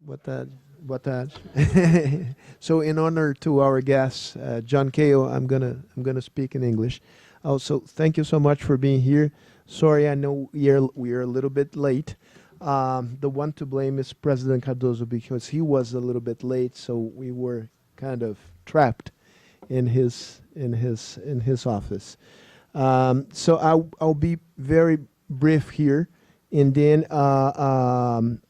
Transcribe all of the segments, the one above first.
Boa tarde. Boa tarde. So, in honor to our guest, John Kao, I'm gonna speak in English. Also, thank you so much for being here. Sorry, I know we are a little bit late. The one to blame is President Cardoso because he was a little bit late, so we were kind of trapped in his office. So I'll be very brief here, and then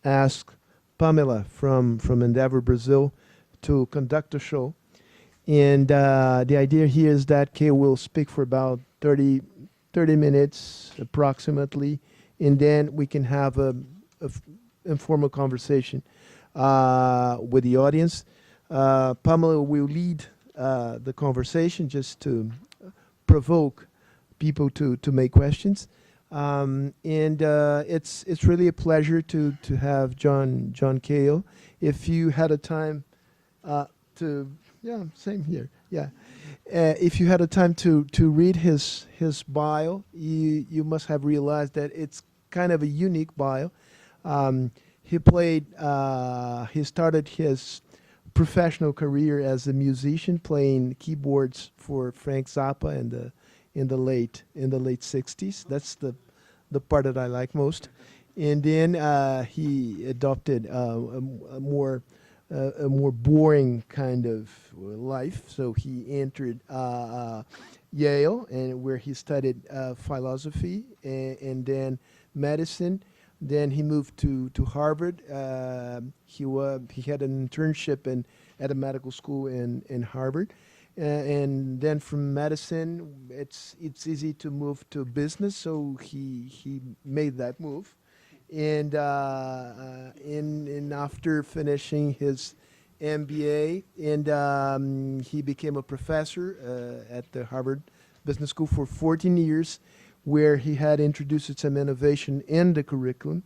ask Pamela from Endeavor Brazil to conduct the show. And the idea here is that Kay will speak for about 30 minutes approximately, and then we can have a informal conversation with the audience. Pamela will lead the conversation just to provoke people to make questions. And it's really a pleasure to have John Kao. If you had a time to yeah, same here, yeah. If you had a time to read his bio, you must have realized that it's kind of a unique bio. He started his professional career as a musician, playing keyboards for Frank Zappa in the late 60s. That's the part that I like most. And then he adopted a more boring kind of life. So he entered Yale, and where he studied philosophy and then medicine. Then he moved to Harvard. He had an internship at a medical school in Harvard. And then from medicine, it's easy to move to business, so he made that move. And after finishing his MBA, and he became a professor at the Harvard Business School for 14 years, where he had introduced some innovation in the curriculum.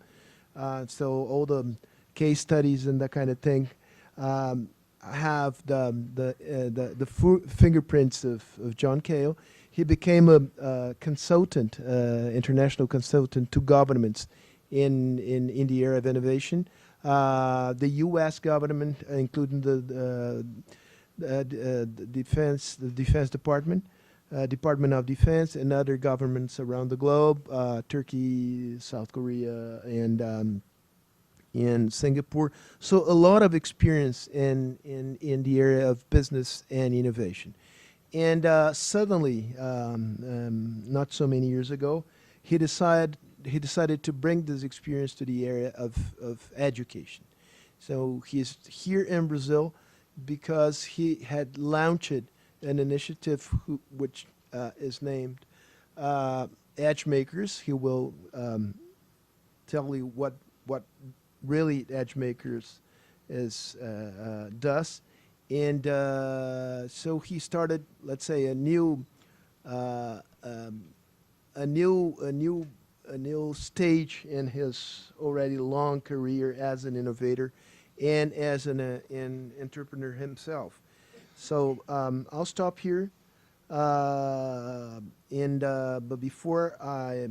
So all the case studies and that kind of thing have the fingerprints of John Kao. He became a consultant, international consultant to governments in the area of innovation. The U.S. government, including the Defense Department, Department of Defense, and other governments around the globe, Turkey, South Korea, and in Singapore. So a lot of experience in the area of business and innovation. And suddenly, not so many years ago, he decided to bring this experience to the area of education. So he's here in Brazil because he had launched an initiative which is named Edge Makers. He will tell you what really Edge Makers does. And so he started, let's say, a new stage in his already long career as an innovator and as an entrepreneur himself. So I'll stop here. But before I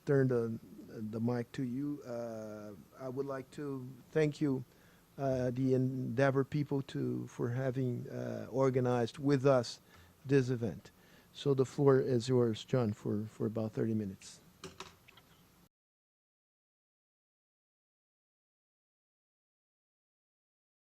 turn the mic to you, I would like to thank you, the Endeavor people, for having organized with us this event. So the floor is yours, John, for about 30 minutes.